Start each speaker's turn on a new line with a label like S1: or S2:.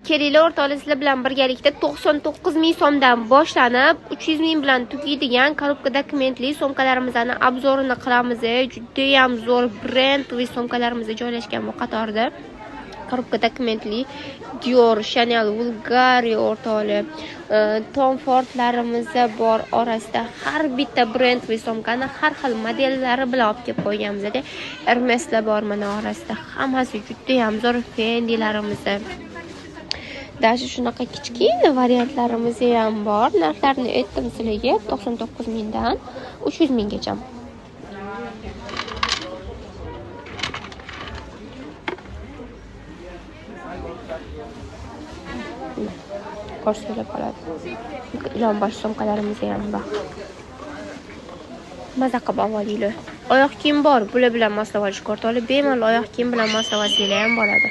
S1: Kelinglar o'rtoqlar, sizlar bilan birgalikda 99 ming so'mdan boshlanib 300 ming bilan tugaydigan korobka dokumentli sumkalarimizni obzorini qilamiz. Juda ham zo'r brendli sumkalarimiz joylashgan bu qatorda. Korobka dokumentli Dior, Chanel, Bulgari o'rtoqlar, Tom Fordlarimiz bor orasida har bitta brendli sumkani har xil modellari bilan olib kelib qo'yganmiz. Hermeslar bor mana orasida. Hammasi juda ham zo'r Fendilarimiz. Dashi shunaqa kichkina variantlarimiz ham bor. Narxlarini aytdim sizlarga 99 mingdan 300 minggacha. Ko'rsatib qoladi. Ilon bosh sumkalarimiz ham bor. Maza qilib olinglar. Oyoq kiyim bor, bular bilan moslab olishga o'rtoqlar. Bemalol oyoq kiyim bilan moslab olsanglar ham bo'ladi.